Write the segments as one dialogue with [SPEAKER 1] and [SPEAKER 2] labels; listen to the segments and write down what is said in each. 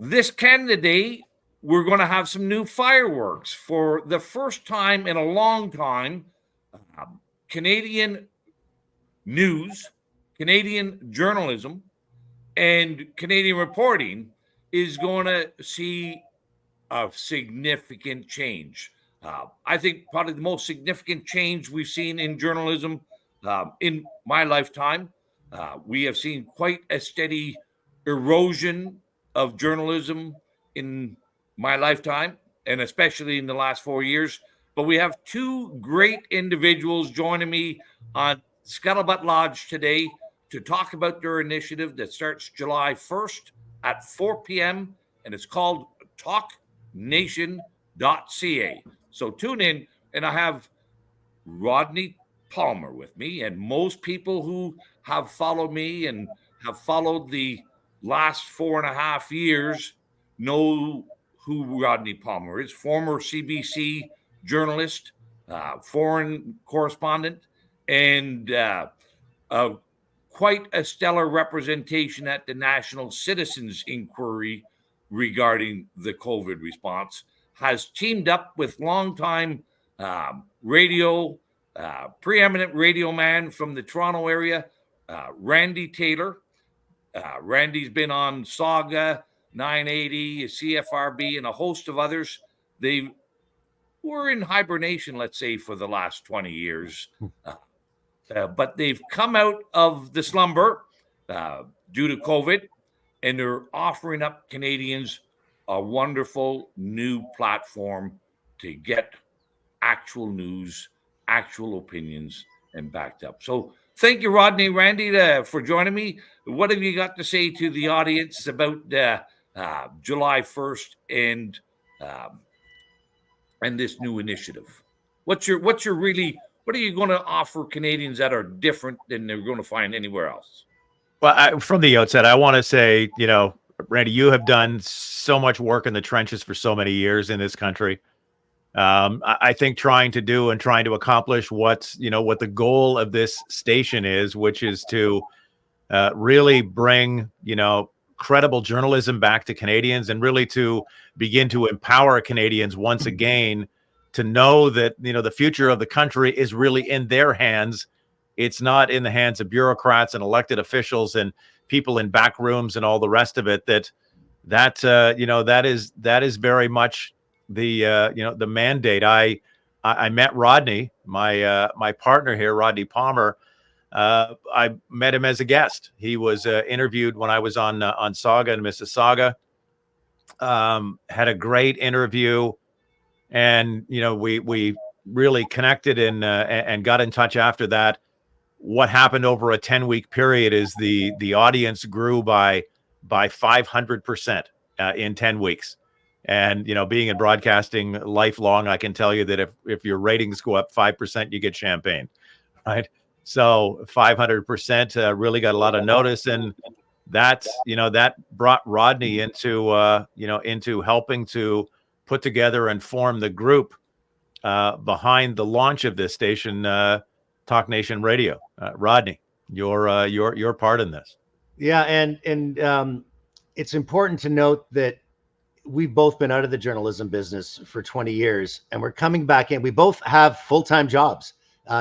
[SPEAKER 1] this Canada Day, we're going to have some new fireworks for the first time in a long time. Canadian news, Canadian journalism, and Canadian reporting is going to see a significant change. I think probably the most significant change we've seen in journalism in my lifetime. We have seen quite a steady erosion of journalism in my lifetime, and especially in the last 4 years. But we have two great individuals joining me on Scuttlebutt Lodge today to talk about their initiative that starts July 1st at 4 p.m. and it's called talknation.ca. So tune in, and I have Rodney Palmer with me, and most people who have followed me and have followed the last 4.5 years know who Rodney Palmer is. Former CBC journalist, foreign correspondent, and quite a stellar representation at the National Citizens Inquiry regarding the COVID response. Has teamed up with longtime preeminent radio man from the Toronto area, Randy Taylor. Randy's been on Saga, 980, CFRB, and a host of others. They were in hibernation, let's say, for the last 20 years. But they've come out of the slumber due to COVID, and they're offering up Canadians a wonderful new platform to get actual news, actual opinions, and backed up. So thank you, Rodney, Randy, for joining me. What have you got to say to the audience about July 1st and this new initiative? What are you going to offer Canadians that are different than they're going to find anywhere else?
[SPEAKER 2] Well, from the outset, I want to say, Randy, you have done so much work in the trenches for so many years in this country. I think trying to accomplish what the goal of this station is, which is to really bring, credible journalism back to Canadians, and really to begin to empower Canadians once again to know that, the future of the country is really in their hands. It's not in the hands of bureaucrats and elected officials and people in back rooms and all the rest of it. That is very much the mandate. I met Rodney, my partner here, Rodney Palmer. I met him as a guest. He was interviewed when I was on Saga in Mississauga. Had a great interview, and we really connected and got in touch after that. What happened over a 10-week period is the audience grew by 500% in 10 weeks. And, being in broadcasting lifelong, I can tell you that if your ratings go up 5%, you get champagne, right? So 500% really got a lot of notice. And that brought Rodney into helping to put together and form the group behind the launch of this station, Talk Nation Radio. Rodney, your part in this.
[SPEAKER 3] Yeah, and it's important to note that we've both been out of the journalism business for 20 years, and we're coming back in. We both have full-time jobs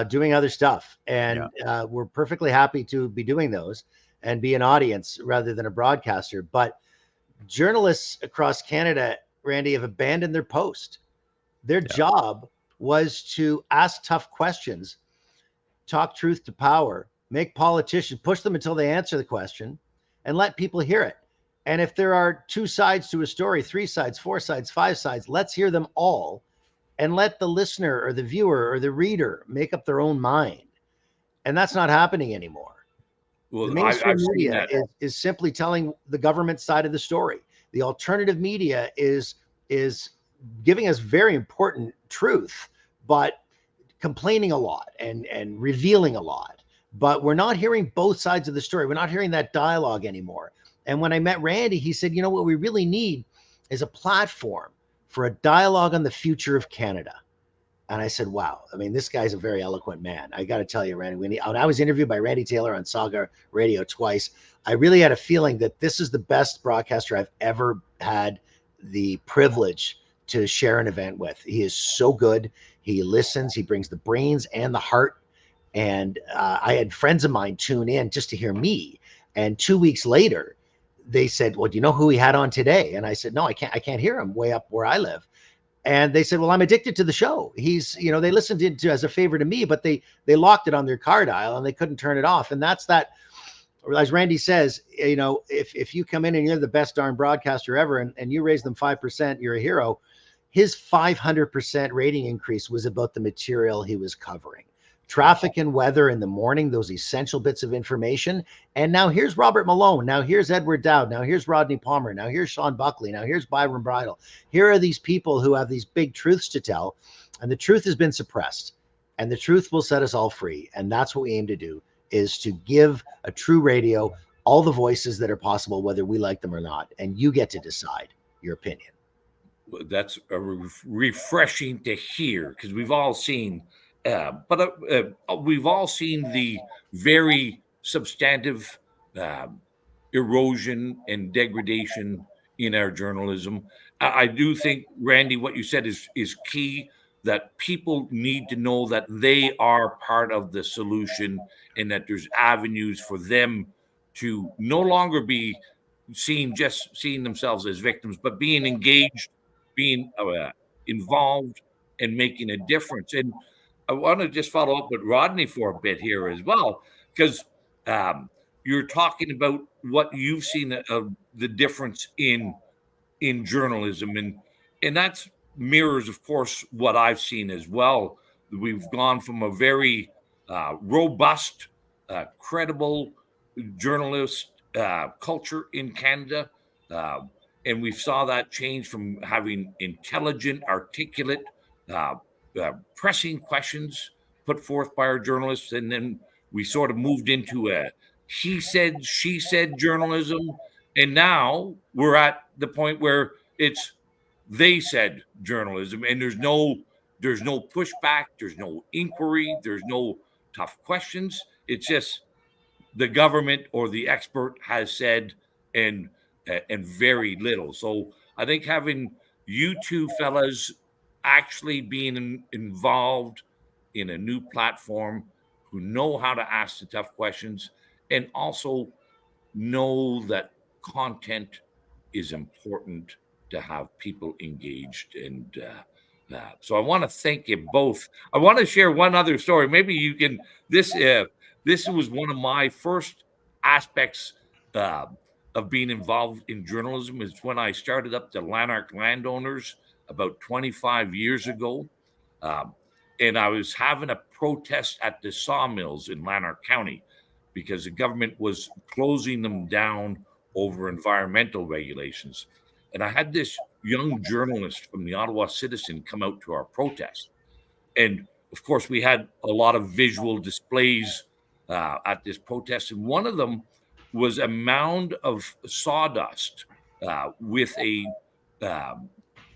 [SPEAKER 3] doing other stuff, and we're perfectly happy to be doing those and be an audience rather than a broadcaster. But journalists across Canada, Randy, have abandoned their post. Their job was to ask tough questions, talk truth to power, make politicians, push them until they answer the question, and let people hear it. And if there are 2 sides to a story, 3 sides, 4 sides, 5 sides, let's hear them all and let the listener or the viewer or the reader make up their own mind. And that's not happening anymore. Well, the mainstream media is simply telling the government side of the story. The alternative media is giving us very important truth, but complaining a lot and revealing a lot. But we're not hearing both sides of the story. We're not hearing that dialogue anymore. And when I met Randy, he said, what we really need is a platform for a dialogue on the future of Canada. And I said, wow, this guy's a very eloquent man. I got to tell you, Randy, when I was interviewed by Randy Taylor on Saga Radio twice, I really had a feeling that this is the best broadcaster I've ever had the privilege to share an event with. He is so good. He listens. He brings the brains and the heart. And I had friends of mine tune in just to hear me. And 2 weeks later, they said, "Well, do you know who he had on today?" And I said, "No, I can't. I can't hear him way up where I live." And they said, "Well, I'm addicted to the show. He's, they listened to as a favor to me, but they locked it on their car dial and they couldn't turn it off." And that's that. As Randy says, if you come in and you're the best darn broadcaster ever, and you raise them 5%, you're a hero. His 500% rating increase was about the material he was covering. Traffic and weather in the morning, those essential bits of information. And now here's Robert Malone. Now here's Edward Dowd. Now here's Rodney Palmer. Now here's Sean Buckley. Now here's Byron Bridle. Here are these people who have these big truths to tell. And the truth has been suppressed. And the truth will set us all free. And that's what we aim to do, is to give a true radio all the voices that are possible, whether we like them or not. And you get to decide your opinion.
[SPEAKER 1] That's refreshing to hear, because we've all seen we've all seen the very substantive erosion and degradation in our journalism. I do think, Randy, what you said is key, that people need to know that they are part of the solution and that there's avenues for them to no longer be seeing themselves as victims, but being engaged, being involved, and making a difference. And I want to just follow up with Rodney for a bit here as well, because you're talking about what you've seen the difference in journalism, and that's mirrors, of course, what I've seen as well. We've gone from a very robust, credible journalist culture in Canada, and we saw that change from having intelligent, articulate, pressing questions put forth by our journalists, and then we sort of moved into a he said, she said journalism, and now we're at the point where it's they said journalism, and there's no pushback, there's no inquiry, there's no tough questions. It's just the government or the expert has said, and very little. So I think having you two fellas actually being involved in a new platform, who know how to ask the tough questions and also know that content is important to have people engaged. And so I want to thank you both. I want to share one other story. Maybe you can, this was one of my first aspects of being involved in journalism, is when I started up the Lanark Landowners about 25 years ago. And I was having a protest at the sawmills in Lanark County because the government was closing them down over environmental regulations. And I had this young journalist from the Ottawa Citizen come out to our protest. And of course, we had a lot of visual displays at this protest. And one of them was a mound of sawdust with a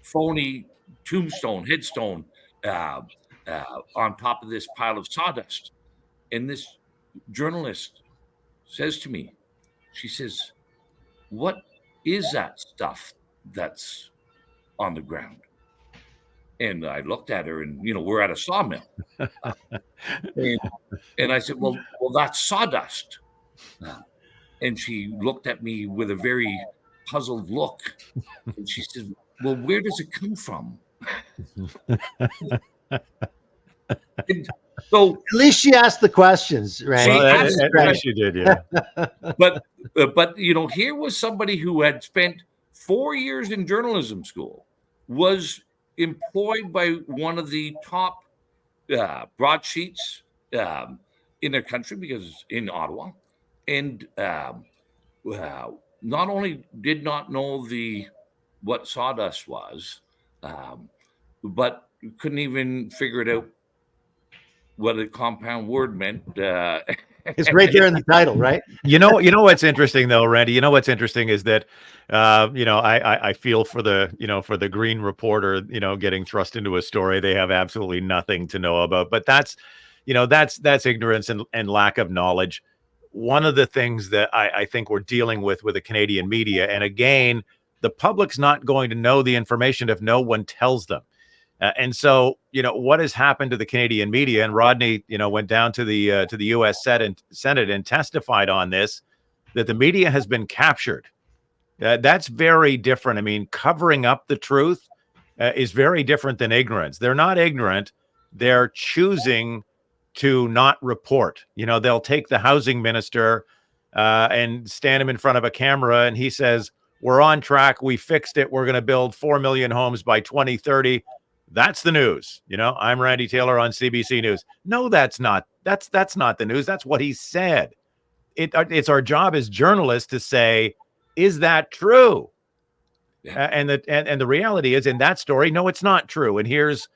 [SPEAKER 1] phony headstone on top of this pile of sawdust. And this journalist says to me, she says, "What is that stuff that's on the ground?" And I looked at her, and we're at a sawmill, and I said, well, that's sawdust. And she looked at me with a very puzzled look, and she said, "Well, where does it come from?" So
[SPEAKER 3] at least she asked the questions, right?
[SPEAKER 2] At least she did, yeah.
[SPEAKER 1] But here was somebody who had spent 4 years in journalism school, was employed by one of the top broadsheets in their country, because in Ottawa, and not only did not know what sawdust was, but couldn't even figure it out what a compound word meant.
[SPEAKER 3] It's right there in the title, right?
[SPEAKER 2] You know what's interesting though, Randy? What's interesting is that I feel for the green reporter, getting thrust into a story they have absolutely nothing to know about. But that's ignorance and lack of knowledge. One of the things that I think we're dealing with the Canadian media, and again, the public's not going to know the information if no one tells them. And so, what has happened to the Canadian media? And Rodney, went down to the U.S. Senate and testified on this, that the media has been captured. That's very different. I mean, covering up the truth is very different than ignorance. They're not ignorant. They're choosing to not report. They'll take the housing minister and stand him in front of a camera, and he says, we're on track. We fixed it. We're going to build 4 million homes by 2030. That's the news. I'm Randy Taylor on CBC News. No, that's not. That's not the news. That's what he said. It's our job as journalists to say, is that true? Yeah. And the reality is, in that story, no, it's not true. And here's,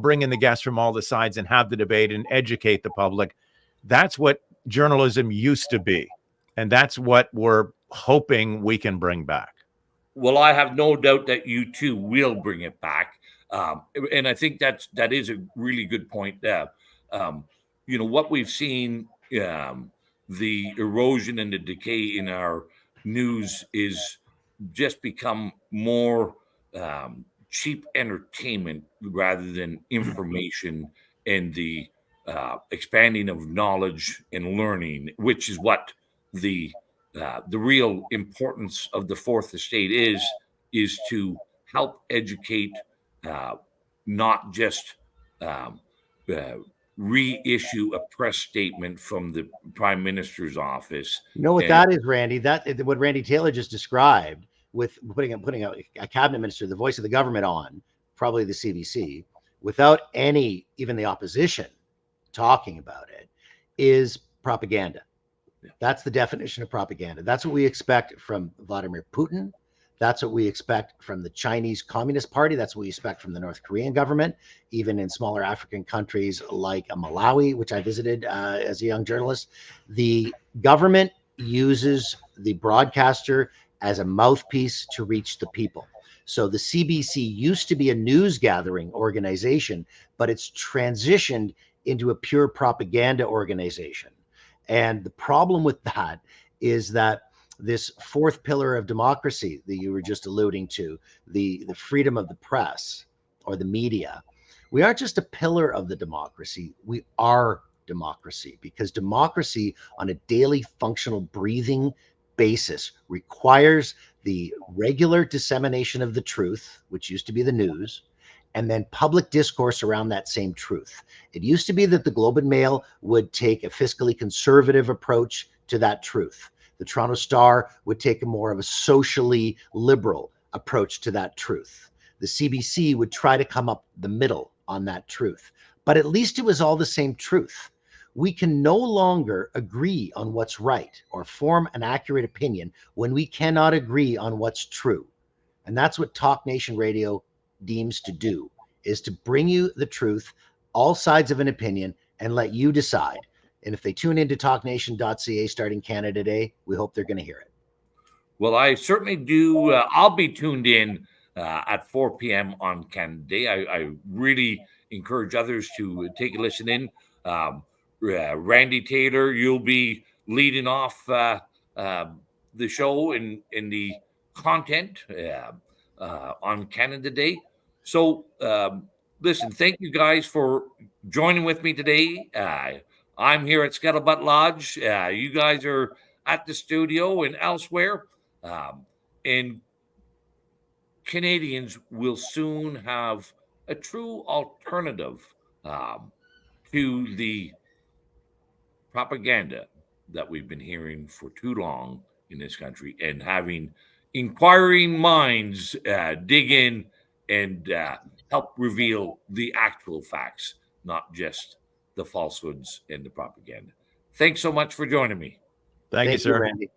[SPEAKER 2] bring in the guests from all the sides and have the debate and educate the public. That's what journalism used to be. And that's what we're hoping we can bring back.
[SPEAKER 1] Well, I have no doubt that you too will bring it back. And I think that is a really good point. What we've seen, the erosion and the decay in our news is just become more cheap entertainment rather than information, and the expanding of knowledge and learning, which is what the real importance of the Fourth Estate is to help educate, not just reissue a press statement from the Prime Minister's office.
[SPEAKER 3] You know what that is, Randy? That what Randy Taylor just described, with putting a cabinet minister, the voice of the government, on probably the CBC, without even the opposition talking about it, is propaganda. Yeah. That's the definition of propaganda. That's what we expect from Vladimir Putin. That's what we expect from the Chinese Communist Party. That's what we expect from the North Korean government, even in smaller African countries like Malawi, which I visited as a young journalist. The government uses the broadcaster as a mouthpiece to reach the people. So the CBC used to be a news gathering organization, but it's transitioned into a pure propaganda organization. And the problem with that is that this fourth pillar of democracy that you were just alluding to, the freedom of the press or the media, we aren't just a pillar of the democracy, we are democracy, because democracy on a daily functional breathing basis requires the regular dissemination of the truth, which used to be the news, and then public discourse around that same truth. It used to be that the Globe and Mail would take a fiscally conservative approach to that truth. The Toronto Star would take a more of a socially liberal approach to that truth. The CBC would try to come up the middle on that truth, but at least it was all the same truth. We can no longer agree on what's right or form an accurate opinion when we cannot agree on what's true. And that's what Talk Nation Radio deems to do, is to bring you the truth, all sides of an opinion, and let you decide. And if they tune into talknation.ca starting Canada Day, we hope they're going to hear it.
[SPEAKER 1] Well, I certainly do. I'll be tuned in at 4 p.m. on Canada Day. I really encourage others to take a listen in. Randy Taylor, you'll be leading off the show in the content on Canada Day. So listen, thank you guys for joining with me today. I'm here at Scuttlebutt Lodge. You guys are at the studio and elsewhere. And Canadians will soon have a true alternative to the propaganda that we've been hearing for too long in this country, and having inquiring minds dig in and help reveal the actual facts, not just the falsehoods and the propaganda. Thanks so much for joining me.
[SPEAKER 2] Thank you, sir.
[SPEAKER 3] Randy.